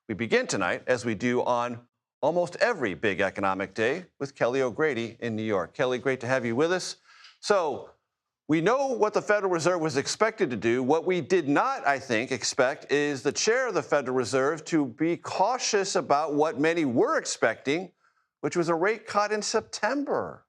We begin tonight, as we do on almost every big economic day, with Kelly O'Grady in New York. Kelly, great to have you with us. So we know what the Federal Reserve was expected to do. What we did not, I think, expect is the chair of the Federal Reserve to be cautious about what many were expecting, which was a rate cut in September.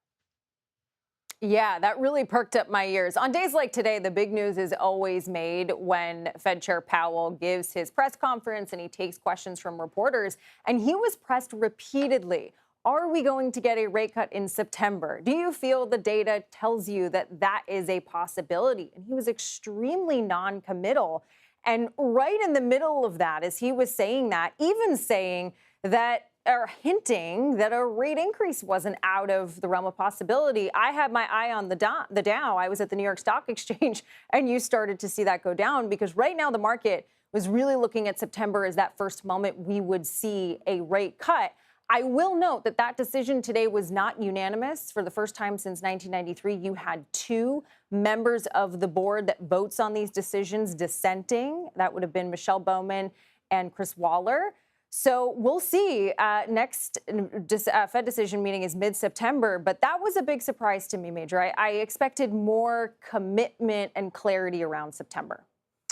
Yeah, that really perked up my ears. On days like today, the big news is always made when Fed Chair Powell gives his press conference and he takes questions from reporters. And he was pressed repeatedly. Are we going to get a rate cut in September? Do you feel the data tells you that that is a possibility? And he was extremely non-committal. And right in the middle of that, as he was saying that, even saying that or hinting that a rate increase wasn't out of the realm of possibility. I had my eye on the Dow. I was at the New York Stock Exchange, and you started to see that go down because right now the market was really looking at September as that first moment we would see a rate cut. I will note that that decision today was not unanimous. For the first time since 1993, you had two members of the board that votes on these decisions dissenting. That would have been Michelle Bowman and Chris Waller. So we'll see. Next Fed decision meeting is mid-September, but that was a big surprise to me, Major. I expected more commitment and clarity around September.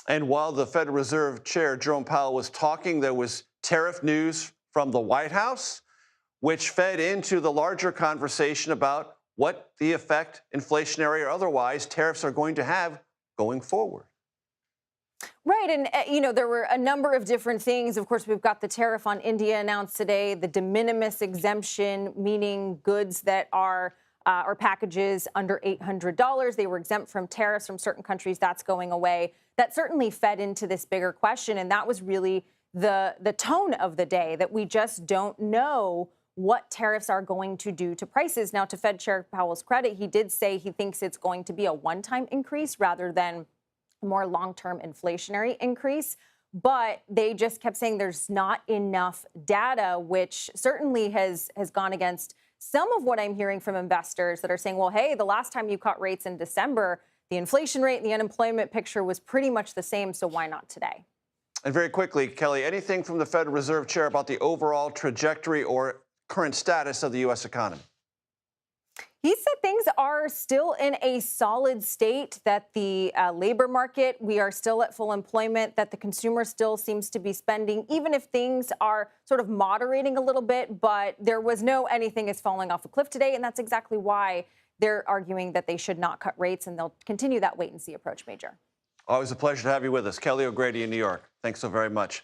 And while the Federal Reserve Chair Jerome Powell was talking, there was tariff news from the White House, which fed into the larger conversation about what the effect, inflationary or otherwise, tariffs are going to have going forward. Right. And, there were a number of different things. Of course, we've got the tariff on India announced today, the de minimis exemption, meaning goods that are or packages under $800. They were exempt from tariffs from certain countries. That's going away. That certainly fed into this bigger question. And that was really the tone of the day, that we just don't know what tariffs are going to do to prices. Now, to Fed Chair Powell's credit, he did say he thinks it's going to be a one-time increase rather than more long-term inflationary increase. But they just kept saying there's not enough data, which certainly has gone against some of what I'm hearing from investors that are saying, well, hey, the last time you cut rates in December, the inflation rate and the unemployment picture was pretty much the same. So why not today? And very quickly, Kelly, anything from the Federal Reserve Chair about the overall trajectory or current status of the U.S. economy? He said things are still in a solid state, that the labor market, we are still at full employment, that the consumer still seems to be spending, even if things are sort of moderating a little bit. But there was no anything is falling off a cliff today. And that's exactly why they're arguing that they should not cut rates, and they'll continue that wait and see approach, Major. Always a pleasure to have you with us. Kelly O'Grady in New York. Thanks so very much.